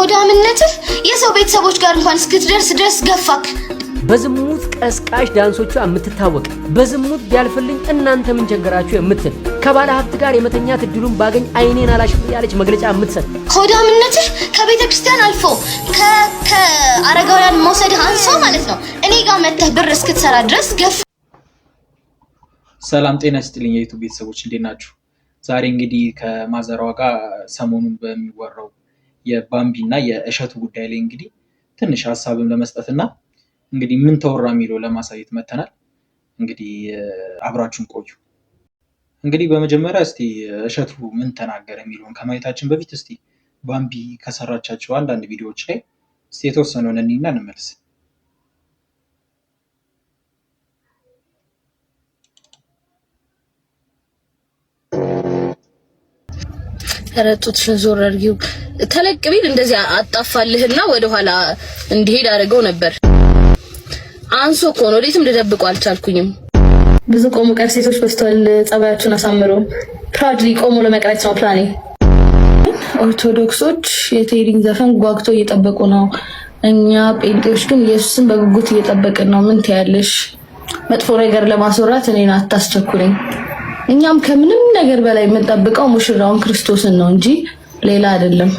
ሆዳምነትህ የሰው ቤተሰቦች ጋር እንኳን እስክትደርስ ድረስ ገፋክ። በዝሙት ቀስቃሽ ዳንሶቿ የምትታወቅ በዝሙት ቢያልፍልኝ እናንተ ምን ቸገራችሁ የምትል ከባለ ሀብት ጋር የመተኛት እድሉን ባገኝ አይኔን አላሽም ያለች መግለጫ የምትሰጥ ሆዳምነትህ ከቤተ ክርስቲያን አልፎ ከአረጋውያን መውሰድህ አንሶ ማለት ነው እኔ ጋር መተህ ብር እስክትሰራ ድረስ ገፋ። ሰላም ጤና ይስጥልኝ የዩቲዩብ ቤተሰቦች እንዴት ናችሁ? ዛሬ እንግዲህ ከማዘሯ ጋር ሰሞኑን በሚወራው የባምቢ እና የእሸቱ ጉዳይ ላይ እንግዲህ ትንሽ ሀሳብን ለመስጠትና እንግዲህ ምን ተወራ የሚለው ለማሳየት መተናል። እንግዲህ አብራችሁን ቆዩ። እንግዲህ በመጀመሪያ እስቲ እሸቱ ምን ተናገረ የሚለውን ከማየታችን በፊት እስቲ ባምቢ ከሰራቻቸው አንዳንድ ቪዲዮዎች ላይ እስቲ የተወሰነውን እንይና እንመለስ። ተረጡትሽን ዞር አድርጊው ተለቅ ቢል እንደዚህ አጣፋልህና ወደ ኋላ እንዲሄድ አድርገው ነበር። አንሶ እኮ ነው ወዴትም ልደብቀው አልቻልኩኝም። ብዙ ቆሞ ቀር ሴቶች በስተዋል ጸባያቸውን አሳምሮ ፕራውድሊ ቆሞ ለመቅረት ነው ፕላኔ። ኦርቶዶክሶች የቴዲን ዘፈን ጓግቶ እየጠበቁ ነው። እኛ ጴንጤዎች ግን ኢየሱስን በጉጉት እየጠበቅን ነው። ምን ትያለሽ? መጥፎ ነገር ለማስወራት እኔን አታስቸኩለኝ። እኛም ከምንም ነገር በላይ የምንጠብቀው ሙሽራውን ክርስቶስን ነው እንጂ ሌላ አይደለም።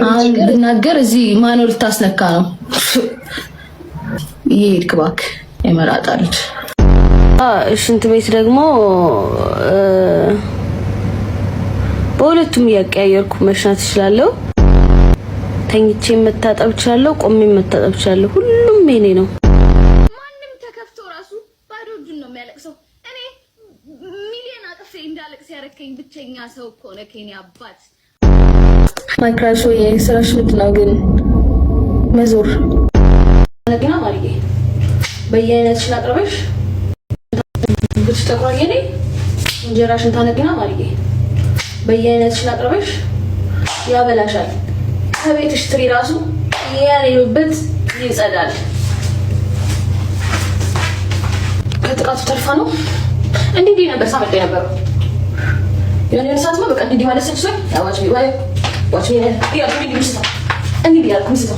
አሁን ብናገር እዚህ ማኖር ልታስነካ ነው። ይሄድ ክባክ የመራጣል ሽንት ቤት ደግሞ በሁለቱም እያቀያየርኩ መሽናት እችላለሁ። ተኝቼ መታጠብ እችላለሁ፣ ቆሜ መታጠብ እችላለሁ። ሁሉም የኔ ነው። ማንም ተከፍቶ ራሱ ባዶ እጁን ነው የሚያለቅሰው። እኔ ሚሊዮን አጥፌ እንዳለቅስ ያረከኝ ብቸኛ ሰው እኮ ነው ከኔ አባት። ማይክራሾ የስራሽ ምንድን ነው ግን መዞር ነገና ማሪጌ በየአይነትሽን አቅርበሽ ብትጠቁራኝ እኔ እንጀራሽን ታነግና ማሪጌ በየአይነትሽን አቅርበሽ ያበላሻል። ከቤትሽ ትሪ ራሱ ያኔውበት ይጸዳል። ከጥቃቱ ተርፋ ነው እንዲህ ነበር ሳመጣ ነበር። የኔን ሰዓት ነው በቃ እንዲህ ማለት ሰጥቶኝ ያዋጭ ቢባይ ዋጭ ያ እንዲህ ምስታ እንዲህ ያልኩ ምስታ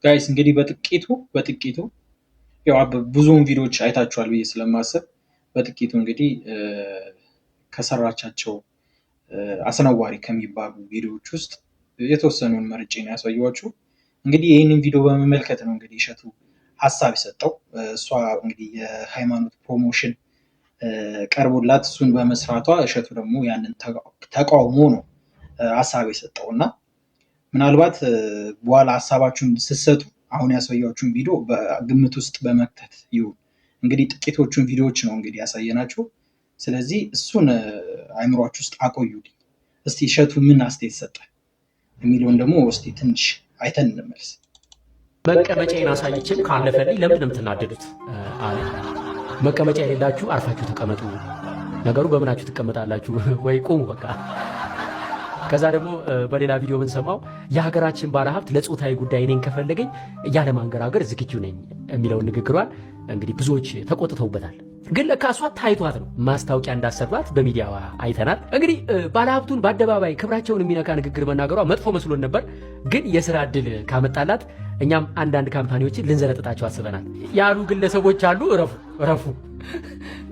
ጋይስ እንግዲህ በጥቂቱ ያው ብዙውን ቪዲዮዎች አይታችኋል ብዬ ስለማሰብ በጥቂቱ እንግዲህ ከሰራቻቸው አስነዋሪ ከሚባሉ ቪዲዮዎች ውስጥ የተወሰኑን መርጬ ነው ያሳየኋችሁ። እንግዲህ ይህንን ቪዲዮ በመመልከት ነው እንግዲህ እሸቱ ሀሳብ የሰጠው። እሷ እንግዲህ የሃይማኖት ፕሮሞሽን ቀርቦላት እሱን በመስራቷ እሸቱ ደግሞ ያንን ተቃውሞ ነው ሀሳብ የሰጠው እና ምናልባት በኋላ ሀሳባችሁን ስትሰጡ አሁን ያሳያችሁን ቪዲዮ በግምት ውስጥ በመክተት ይሁን እንግዲህ ጥቂቶቹን ቪዲዮዎች ነው እንግዲህ ያሳየናችሁ። ስለዚህ እሱን አይምሯችሁ ውስጥ አቆዩልኝ። እስቲ እሸቱ ምን አስተያየት ሰጠ የሚለውን ደግሞ እስቲ ትንሽ አይተን እንመለስ። መቀመጫዬን አሳይቼም ካለፈልኝ ለምን ነው የምትናደዱት? አለ መቀመጫ የሌላችሁ አርፋችሁ ተቀመጡ። ነገሩ በምናችሁ ትቀመጣላችሁ ወይ ቁሙ በቃ። ከዛ ደግሞ በሌላ ቪዲዮ ምን ሰማው የሀገራችን ባለሀብት ለጾታዊ ጉዳይ እኔን ከፈለገኝ ያለ ማንገራገር ዝግጁ ነኝ የሚለውን ንግግሯን እንግዲህ ብዙዎች ተቆጥተውበታል። ግን ለካ እሷ ታይቷት ነው ማስታወቂያ እንዳሰራት በሚዲያ አይተናል። እንግዲህ ባለሀብቱን በአደባባይ ክብራቸውን የሚነካ ንግግር መናገሯ መጥፎ መስሎን ነበር። ግን የስራ እድል ካመጣላት እኛም አንዳንድ ካምፓኒዎችን ልንዘለጥጣቸው አስበናል ያሉ ግለሰቦች አሉ። እረፉ።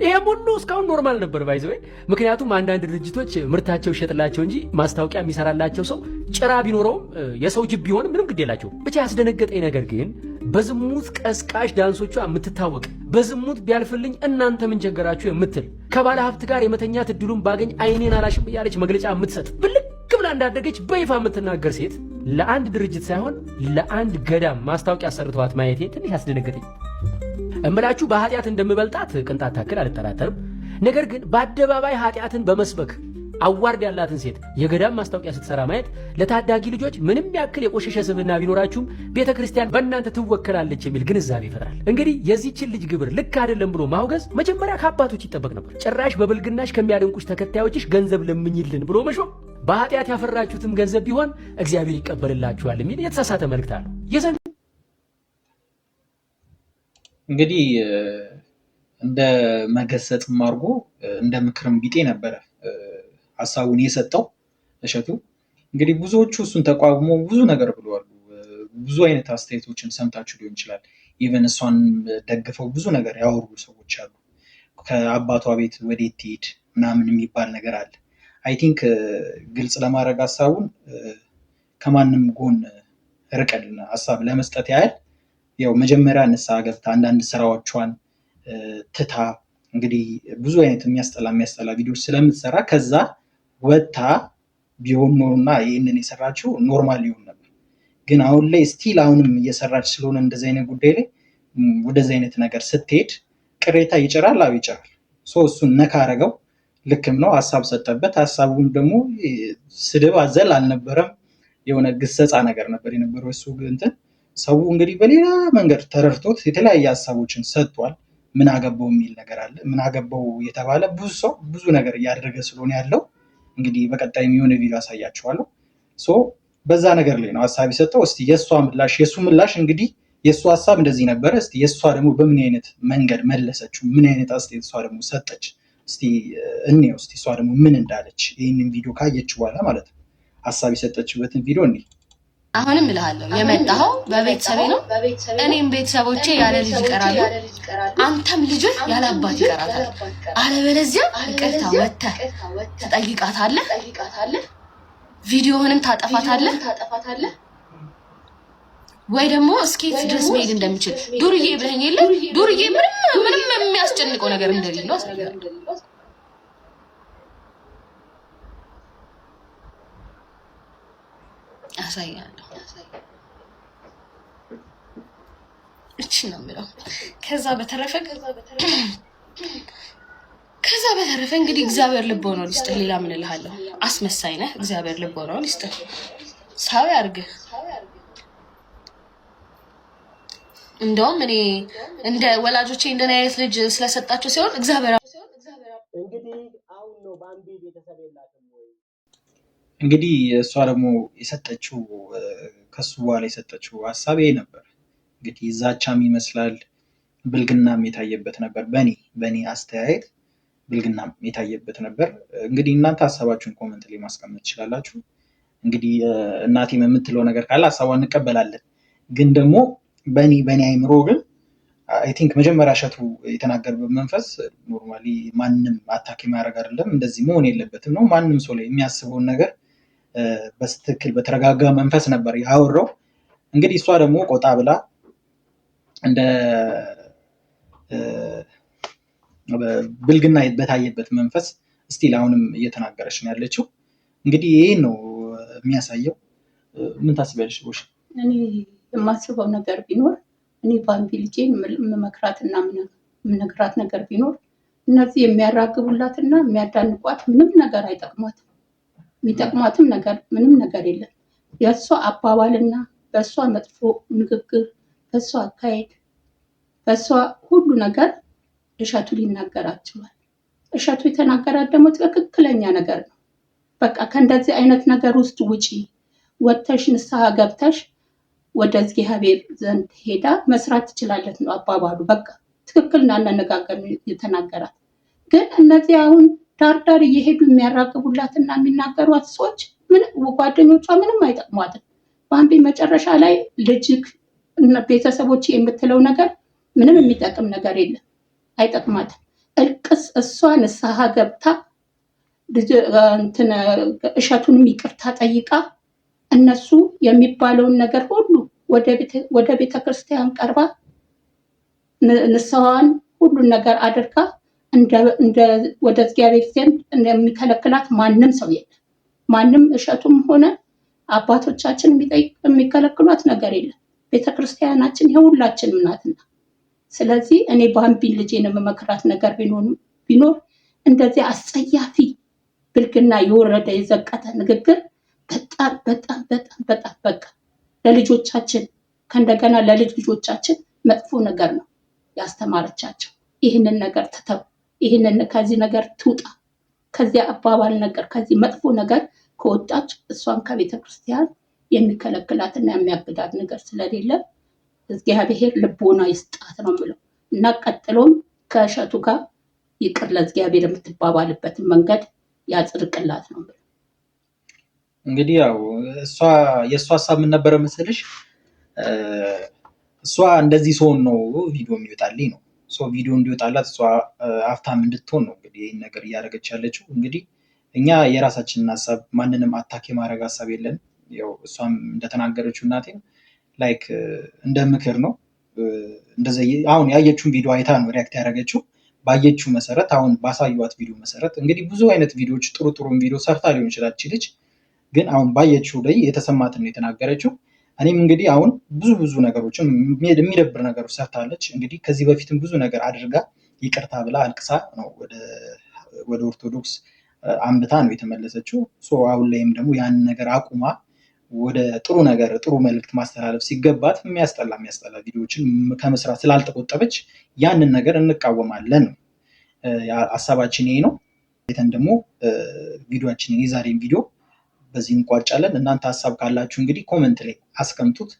ይሄም ሁሉ እስካሁን ኖርማል ነበር ባይዘው። ምክንያቱም አንዳንድ ድርጅቶች ምርታቸው ይሸጥላቸው እንጂ ማስታወቂያ የሚሰራላቸው ሰው ጭራ ቢኖረውም የሰው ጅብ ቢሆን ምንም ግድ የላቸው። ብቻ ያስደነገጠኝ ነገር ግን በዝሙት ቀስቃሽ ዳንሶቿ የምትታወቅ በዝሙት ቢያልፍልኝ እናንተ ምን ቸገራችሁ የምትል ከባለ ሀብት ጋር የመተኛት እድሉን ባገኝ አይኔን አላሽም ያለች መግለጫ የምትሰጥ ብልቅ ብላ እንዳደገች በይፋ የምትናገር ሴት ለአንድ ድርጅት ሳይሆን ለአንድ ገዳም ማስታወቂያ ሰርተዋት ማየቴ ትንሽ ያስደነገጠኝ። እምላችሁ በኃጢአት እንደምበልጣት ቅንጣት ታክል አልጠራጠርም። ነገር ግን በአደባባይ ኃጢአትን በመስበክ አዋርድ ያላትን ሴት የገዳም ማስታወቂያ ስትሰራ ማየት ለታዳጊ ልጆች ምንም ያክል የቆሸሸ ስብዕና ቢኖራችሁም ቤተክርስቲያን በእናንተ ትወከላለች የሚል ግንዛቤ ይፈጥራል። እንግዲህ የዚህችን ልጅ ግብር ልክ አይደለም ብሎ ማውገዝ መጀመሪያ ከአባቶች ይጠበቅ ነበር። ጭራሽ በብልግናሽ ከሚያደንቁሽ ተከታዮችሽ ገንዘብ ለምኝልን ብሎ መሾም በኃጢአት ያፈራችሁትም ገንዘብ ቢሆን እግዚአብሔር ይቀበልላችኋል የሚል የተሳሳተ መልእክት አለው። እንግዲህ እንደ መገሰጽም አድርጎ እንደ ምክርም ቢጤ ነበረ ሀሳቡን የሰጠው እሸቱ። እንግዲህ ብዙዎቹ እሱን ተቋቁሞ ብዙ ነገር ብለዋል። ብዙ አይነት አስተያየቶችን ሰምታችሁ ሊሆን ይችላል። ኢቨን እሷን ደግፈው ብዙ ነገር ያወሩ ሰዎች አሉ። ከአባቷ ቤት ወዴት ትሄድ ምናምን የሚባል ነገር አለ። አይ ቲንክ ግልጽ ለማድረግ ሀሳቡን ከማንም ጎን ርቀን ሀሳብ ለመስጠት ያህል ያው መጀመሪያ ንስሐ ገብታ አንዳንድ ስራዎቿን ትታ እንግዲህ ብዙ አይነት የሚያስጠላ ቪዲዮች ስለምትሰራ ከዛ ወጥታ ቢሆን ኖርና ይህንን የሰራችው ኖርማል ሊሆን ነበር። ግን አሁን ላይ ስቲል አሁንም እየሰራች ስለሆነ እንደዚህ አይነት ጉዳይ ላይ ወደዚህ አይነት ነገር ስትሄድ ቅሬታ ይጭራል። አዎ ይጭራል። እሱን ነካ አረገው። ልክም ነው፣ ሀሳብ ሰጠበት። ሀሳቡም ደግሞ ስድብ አዘል አልነበረም። የሆነ ግሰጻ ነገር ነበር የነበረው። እሱ እንትን ሰው እንግዲህ በሌላ መንገድ ተረድቶት የተለያየ ሀሳቦችን ሰጥቷል። ምን አገባው የሚል ነገር አለ። ምን አገባው የተባለ ብዙ ሰው ብዙ ነገር እያደረገ ስለሆነ ያለው እንግዲህ በቀጣይ የሆነ ቪዲዮ አሳያችኋለሁ። በዛ ነገር ላይ ነው ሀሳብ የሰጠው። እስቲ የእሱ ምላሽ እንግዲህ የእሱ ሀሳብ እንደዚህ ነበረ። እስቲ የእሷ ደግሞ በምን አይነት መንገድ መለሰችው፣ ምን አይነት አስተያየት እሷ ደግሞ ሰጠች፣ እስቲ እንየው። እስቲ እሷ ደግሞ ምን እንዳለች ይህንን ቪዲዮ ካየች በኋላ ማለት ነው ሀሳብ የሰጠችበትን ቪዲዮ እንይ። አሁንም እልሃለሁ የመጣኸው በቤተሰቤ ነው። እኔም ቤተሰቦቼ ያለ ልጅ ይቀራሉ፣ አንተም ልጅን ያለ አባት ይቀራታል። አለበለዚያ ይቅርታ ወጥተህ ትጠይቃታለህ፣ ቪዲዮህንም ታጠፋታለህ፣ ወይ ደግሞ እስኬት ድረስ መሄድ እንደምችል ዱርዬ ብለኸኝ የለ ዱርዬ ምንም የሚያስጨንቀው ነገር እንደሌለው አሳያለሁ። እቺ ነው የምለው። ከዛ በተረፈ እንግዲህ እግዚአብሔር ልቦናውን ይስጥህ። ሌላ ምን እልሃለሁ? አስመሳይ ነህ። እግዚአብሔር ልቦናውን ይስጥህ። ሰው ያርግህ። እንደውም እኔ እንደ ወላጆቼ እንደኔ አይነት ልጅ ስለሰጣቸው ሲሆን እግዚአብሔር እንግዲህ አሁን ነው ባንዲ ቤተሰብ የላትም ወይ? እንግዲህ እሷ ደግሞ የሰጠችው ከሱ በኋላ የሰጠችው ሀሳብ ይሄ ነበር። እንግዲህ ዛቻም ይመስላል፣ ብልግናም የታየበት ነበር። በኔ አስተያየት ብልግናም የታየበት ነበር። እንግዲህ እናንተ ሀሳባችሁን ኮመንት ላይ ማስቀመጥ ትችላላችሁ። እንግዲህ እናቴም የምትለው ነገር ካለ ሀሳቧን እንቀበላለን። ግን ደግሞ በኔ አይምሮ ግን አይ ቲንክ መጀመሪያ እሸቱ የተናገረበት መንፈስ ኖርማሊ ማንም አታክ የሚያደርግ አይደለም። እንደዚህ መሆን የለበትም ነው። ማንም ሰው ላይ የሚያስበውን ነገር በስትክክል በተረጋጋ መንፈስ ነበር ያወራው። እንግዲህ እሷ ደግሞ ቆጣ ብላ እንደ ብልግና በታየበት መንፈስ ስቲል አሁንም እየተናገረች ነው ያለችው። እንግዲህ ይሄ ነው የሚያሳየው። ምን ታስቢያለሽ? እኔ የማስበው ነገር ቢኖር እኔ ባንቢ ልጄን የምመክራትና የምነግራት ነገር ቢኖር እነዚህ የሚያራግቡላትና የሚያዳንቋት ምንም ነገር አይጠቅሟትም። የሚጠቅሟትም ነገር ምንም ነገር የለም። የእሷ አባባልና በእሷ መጥፎ ንግግር፣ በእሷ አካሄድ፣ በእሷ ሁሉ ነገር እሸቱ ሊናገራቸዋል። እሸቱ የተናገራት ደግሞ ትክክለኛ ነገር ነው። በቃ ከእንደዚህ አይነት ነገር ውስጥ ውጪ፣ ወጥተሽ ንስሐ ገብተሽ ወደ እግዚአብሔር ዘንድ ሄዳ መስራት ትችላለች ነው አባባሉ። በቃ ትክክል አነጋገር የተናገራት። ግን እነዚህ አሁን ዳርዳር እየሄዱ የሚያራግቡላትና የሚናገሯት ሰዎች ጓደኞቿ ምንም አይጠቅሟትም። ባንቢ መጨረሻ ላይ ልጅክ ቤተሰቦች የምትለው ነገር ምንም የሚጠቅም ነገር የለም፣ አይጠቅማትም። እልቅስ እሷ ንስሐ ገብታ እሸቱንም ይቅርታ ጠይቃ እነሱ የሚባለውን ነገር ሁሉ ወደ ቤተክርስቲያን ቀርባ ንስሐዋን ሁሉን ነገር አድርጋ ወደ እግዚአብሔር ዘንድ እንደሚከለክላት ማንም ሰው የለም። ማንም እሸቱም ሆነ አባቶቻችን የሚከለክሏት ነገር የለም። ቤተክርስቲያናችን የሁላችንም ናትና፣ ስለዚህ እኔ ባንቢን ልጄን የምመክራት ነገር ቢኖር እንደዚህ አስጸያፊ ብልግና የወረደ የዘቀተ ንግግር በጣም በጣም በጣም በጣም በቃ ለልጆቻችን ከእንደገና ለልጅ ልጆቻችን መጥፎ ነገር ነው ያስተማረቻቸው። ይህንን ነገር ትተው ከዚህ ነገር ትውጣ። ከዚያ አባባል ነገር ከዚህ መጥፎ ነገር ከወጣች እሷን ከቤተ ክርስቲያን የሚከለክላትና የሚያግዳት ነገር ስለሌለ እግዚአብሔር ልቦና ይስጣት ነው ብለው እና ቀጥሎም ከእሸቱ ጋር ይቅር ለእግዚአብሔር የምትባባልበትን መንገድ ያጽድቅላት ነው። እንግዲህ ያው የእሷ ሀሳብ ምን ነበረ መሰለሽ? እሷ እንደዚህ ሰውን ነው ቪዲዮ የሚወጣልኝ ነው። ቪዲዮ እንዲወጣላት እሷ ሀብታም እንድትሆን ነው እንግዲህ ይህን ነገር እያደረገች ያለችው። እንግዲህ እኛ የራሳችንን ሀሳብ ማንንም አታክ የማድረግ ሀሳብ የለን። ያው እሷም እንደተናገረችው እናቴም ላይክ እንደ ምክር ነው። እንደዚህ አሁን ያየችውን ቪዲዮ አይታ ነው ሪያክት ያደረገችው። ባየችው መሰረት አሁን ባሳዩት ቪዲዮ መሰረት እንግዲህ ብዙ አይነት ቪዲዮዎች ጥሩ ቪዲዮ ሰርታ ሊሆን ይችላል ልጅ፣ ግን አሁን ባየችው ላይ የተሰማትን ነው የተናገረችው። እኔም እንግዲህ አሁን ብዙ ነገሮችን የሚደብር ነገሮች ሰርታለች። እንግዲህ ከዚህ በፊትም ብዙ ነገር አድርጋ ይቅርታ ብላ አልቅሳ ነው ወደ ኦርቶዶክስ አምብታ ነው የተመለሰችው። አሁን ላይም ደግሞ ያንን ነገር አቁማ ወደ ጥሩ ነገር ጥሩ መልእክት ማስተላለፍ ሲገባት የሚያስጠላ ቪዲዮዎችን ከመስራት ስላልተቆጠበች ያንን ነገር እንቃወማለን ነው ሀሳባችን። ይሄ ነው። አይተን ደግሞ ቪዲዮአችንን የዛሬን ቪዲዮ በዚህ እንቋጫለን። እናንተ ሀሳብ ካላችሁ እንግዲህ ኮመንት ላይ አስቀምጡት።